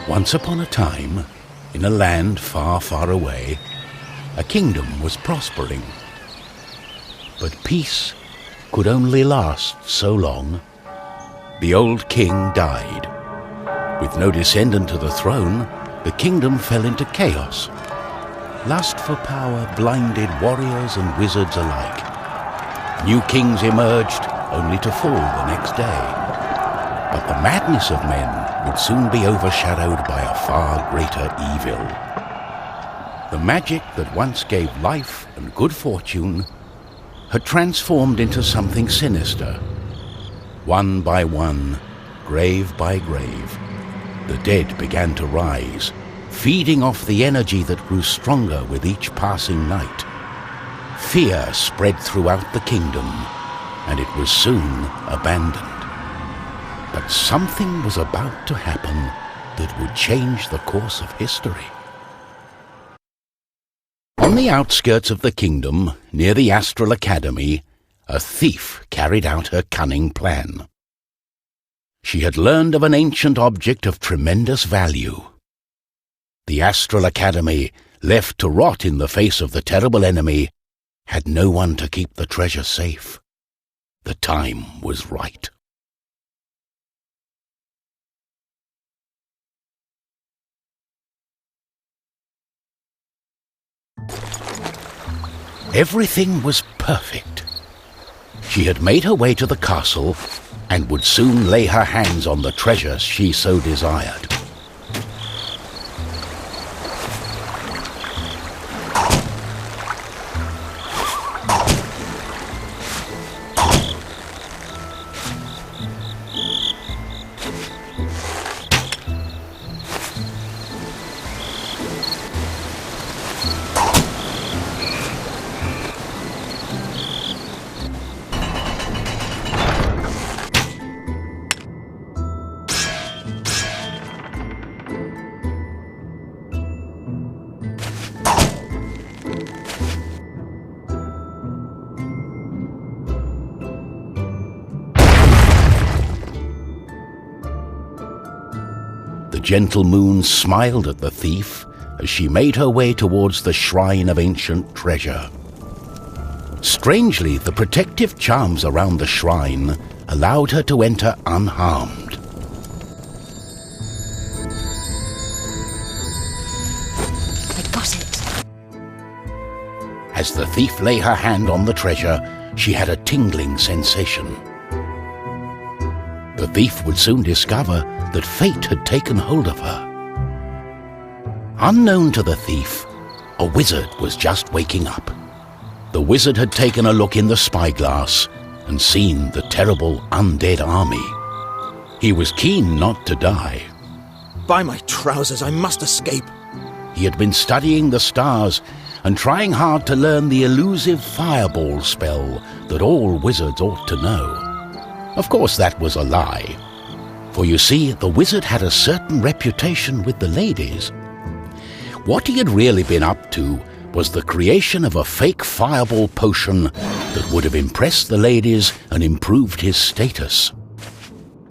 Once upon a time, in a land far, far away, a kingdom was prospering. But peace could only last so long. The old king died. With no descendant to the throne, the kingdom fell into chaos. Lust for power blinded warriors and wizards alike. New kings emerged, only to fall the next day. But the madness of men would soon be overshadowed by a far greater evil. The magic that once gave life and good fortune had transformed into something sinister. One by one, grave by grave, the dead began to rise, feeding off the energy that grew stronger with each passing night. Fear spread throughout the kingdom, and it was soon abandoned. But something was about to happen that would change the course of history. On the outskirts of the kingdom, near the Astral Academy, a thief carried out her cunning plan. She had learned of an ancient object of tremendous value. The Astral Academy, left to rot in the face of the terrible enemy, had no one to keep the treasure safe. The time was right. Everything was perfect. She had made her way to the castle and would soon lay her hands on the treasure she so desired. The gentle moon smiled at the thief as she made her way towards the shrine of ancient treasure. Strangely, the protective charms around the shrine allowed her to enter unharmed. I got it. As the thief lay her hand on the treasure, she had a tingling sensation. The thief would soon discover that fate had taken hold of her. Unknown to the thief, a wizard was just waking up. The wizard had taken a look in the spyglass and seen the terrible undead army. He was keen not to die. By my trousers, I must escape. He had been studying the stars and trying hard to learn the elusive fireball spell that all wizards ought to know. Of course, that was a lie. For you see, the wizard had a certain reputation with the ladies. What he had really been up to was the creation of a fake fireball potion that would have impressed the ladies and improved his status.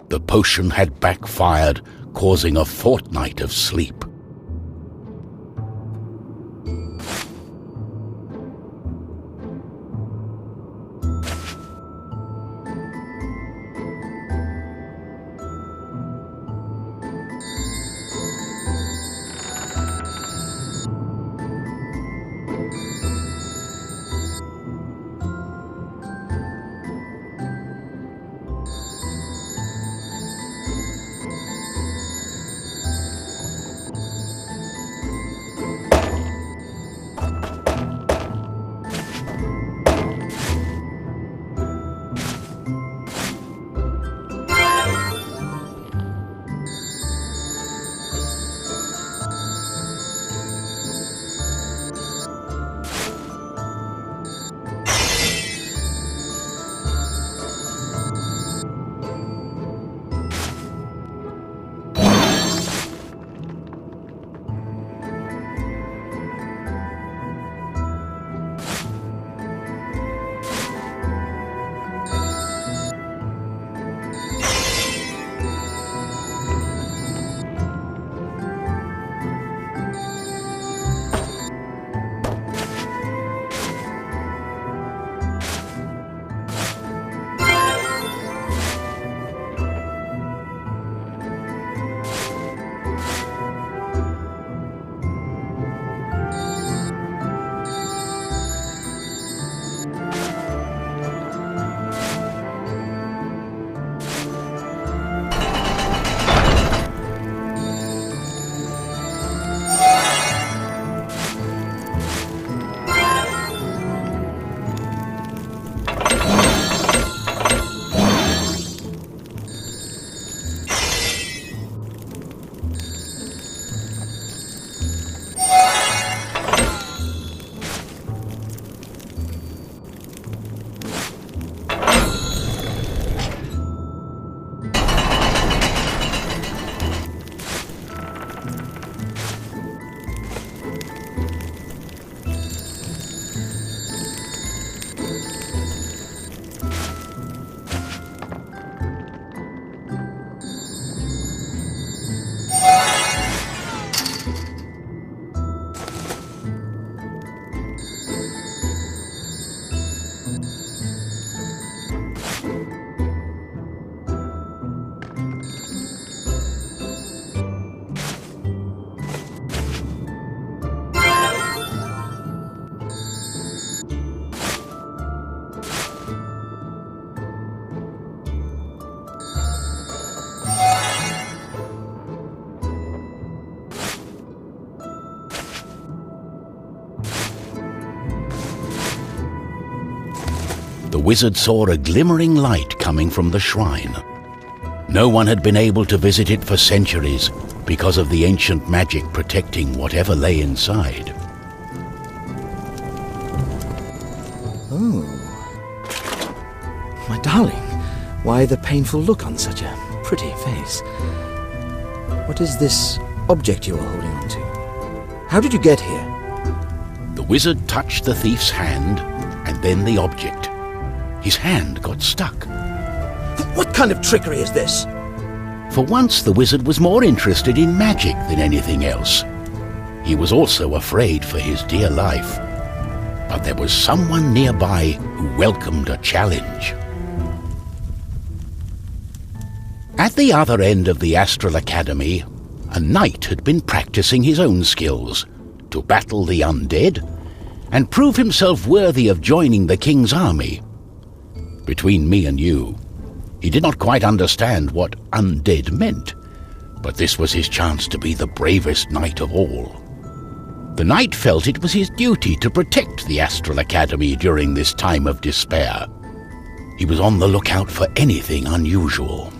The potion had backfired, causing a fortnight of sleep. The wizard saw a glimmering light coming from the shrine. No one had been able to visit it for centuries because of the ancient magic protecting whatever lay inside. Oh. My darling, why the painful look on such a pretty face? What is this object you are holding on to? How did you get here? The wizard touched the thief's hand and then the object. His hand got stuck. What kind of trickery is this? For once, the wizard was more interested in magic than anything else. He was also afraid for his dear life. But there was someone nearby who welcomed a challenge. At the other end of the Astral Academy, a knight had been practicing his own skills to battle the undead and prove himself worthy of joining the king's army. Between me and you, he did not quite understand what undead meant, but this was his chance to be the bravest knight of all. The knight felt it was his duty to protect the Astral Academy during this time of despair. He was on the lookout for anything unusual.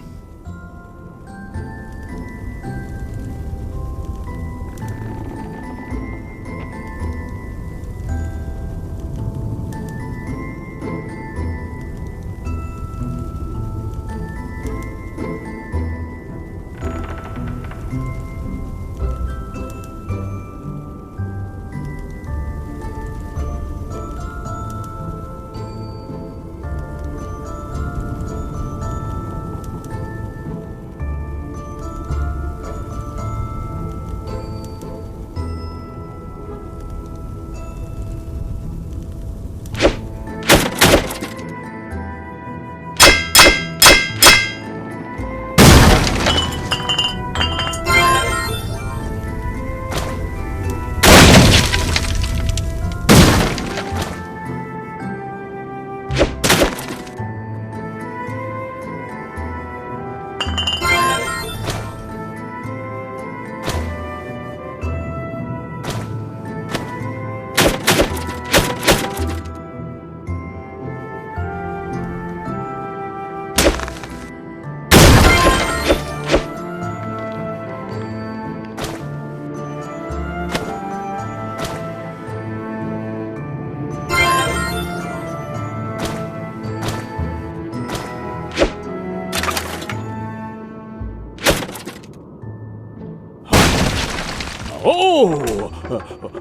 Oh!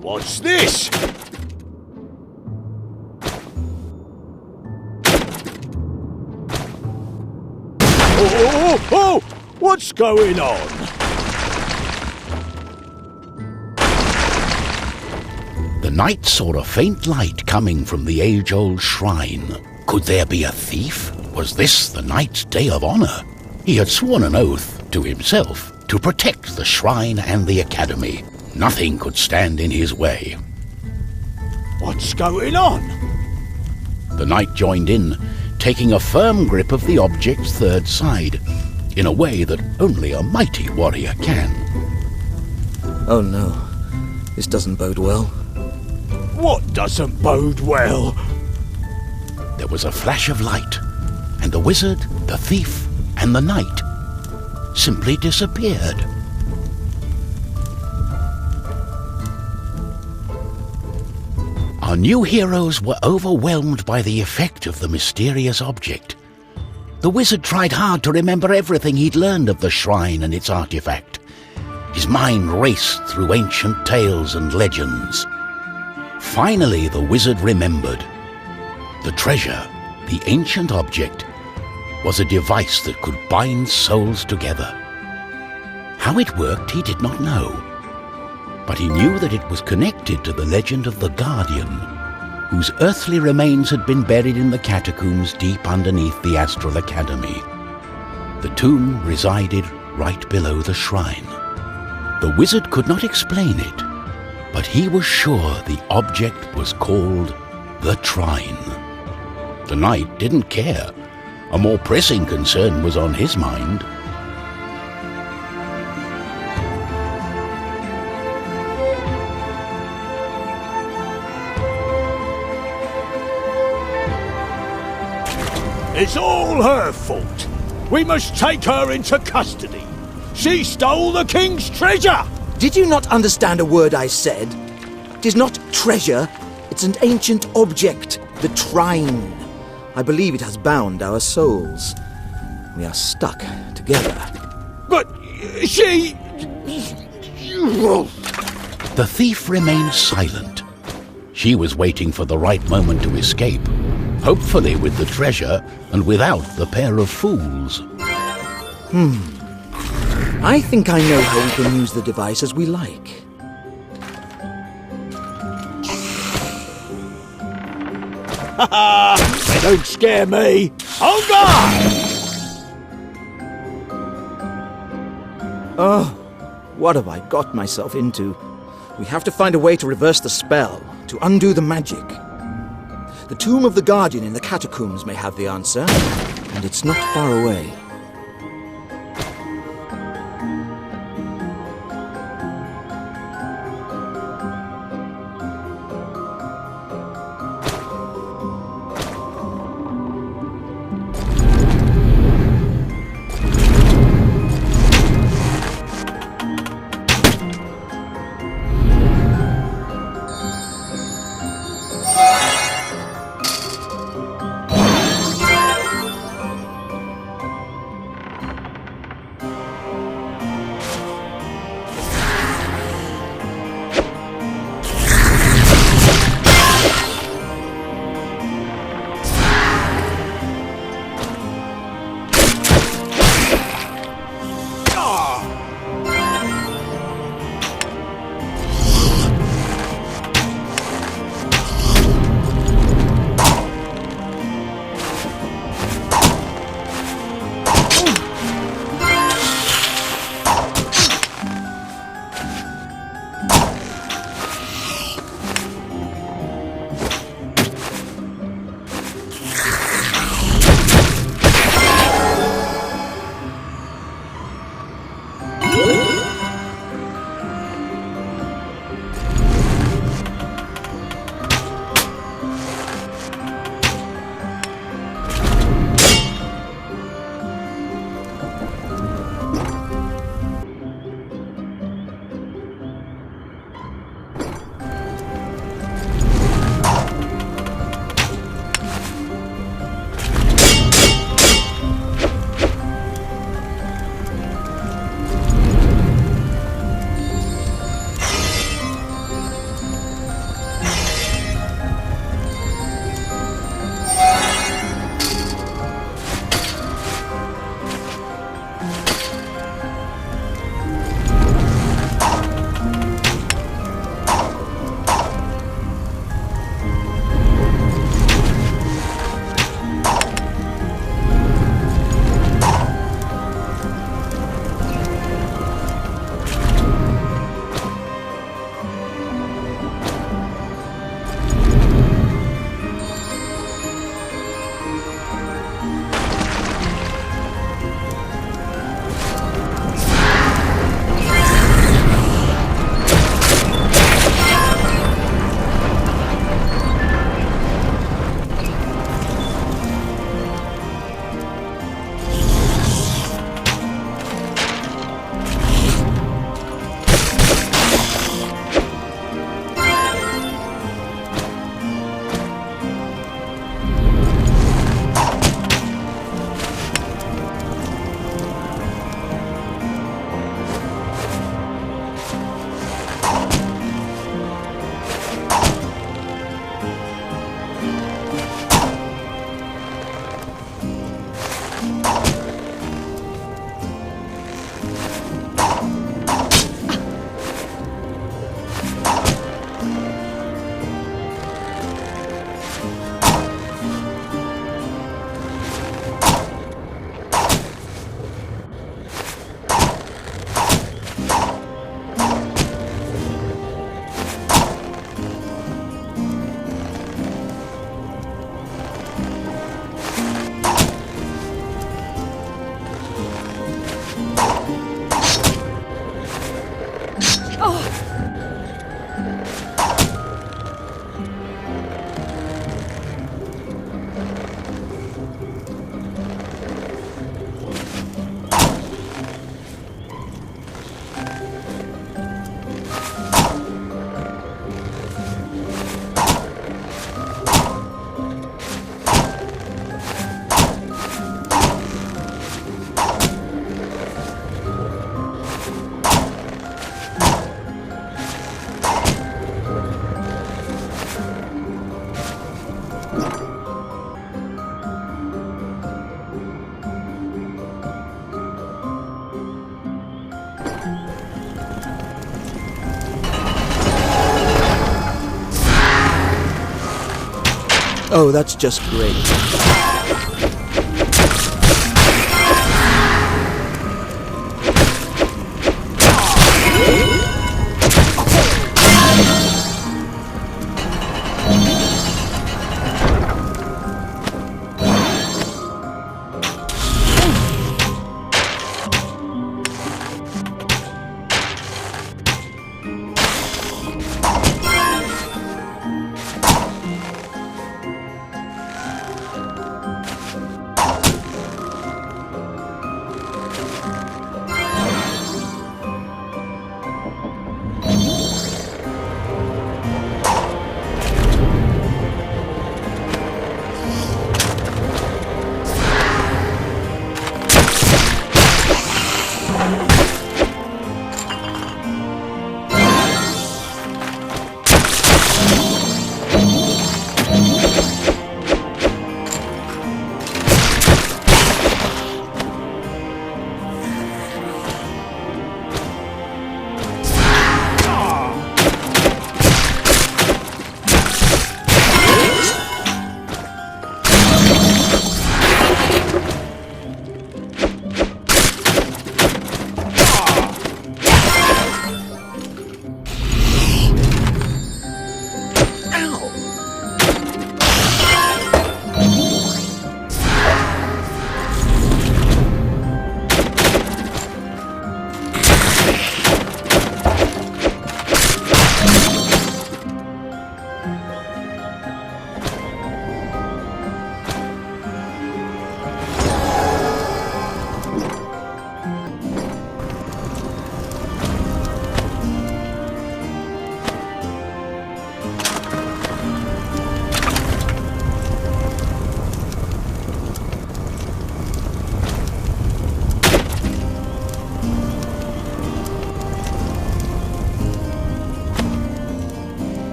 What's this? Oh! What's going on? The knight saw a faint light coming from the age-old shrine. Could there be a thief? Was this the knight's day of honor? He had sworn an oath to himself to protect the shrine and the academy. Nothing could stand in his way. What's going on? The knight joined in, taking a firm grip of the object's third side, in a way that only a mighty warrior can. Oh no, this doesn't bode well. What doesn't bode well? There was a flash of light, and the wizard, the thief, and the knight simply disappeared. Our new heroes were overwhelmed by the effect of the mysterious object. The wizard tried hard to remember everything he'd learned of the shrine and its artifact. His mind raced through ancient tales and legends. Finally, the wizard remembered. The treasure, the ancient object, was a device that could bind souls together. How it worked, he did not know, but he knew that it was connected to the legend of the Guardian, whose earthly remains had been buried in the catacombs deep underneath the Astral Academy. The tomb resided right below the shrine. The wizard could not explain it, but he was sure the object was called the Trine. The knight didn't care. A more pressing concern was on his mind. It's all her fault. We must take her into custody. She stole the king's treasure! Did you not understand a word I said? It is not treasure, it's an ancient object, the Trine. I believe it has bound our souls. We are stuck together. But she... The thief remained silent. She was waiting for the right moment to escape, hopefully with the treasure and without the pair of fools. I think I know how we can use the device as we like. They don't scare me! On guard! Oh, what have I got myself into? We have to find a way to reverse the spell, to undo the magic. The tomb of the Guardian in the catacombs may have the answer, and it's not far away. Oh, that's just great.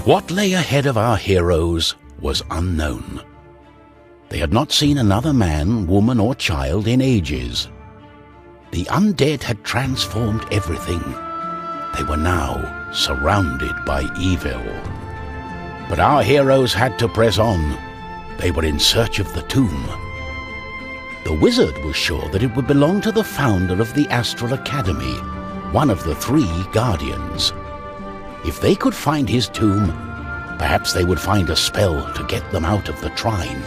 What lay ahead of our heroes was unknown. They had not seen another man, woman, or child in ages. The undead had transformed everything. They were now surrounded by evil. But our heroes had to press on. They were in search of the tomb. The wizard was sure that it would belong to the founder of the Astral Academy, one of the 3 guardians. If they could find his tomb, perhaps they would find a spell to get them out of the Trine.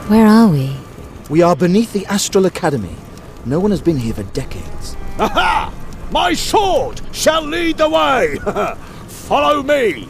Where are we? We are beneath the Astral Academy. No one has been here for decades. Aha! My sword shall lead the way! Follow me!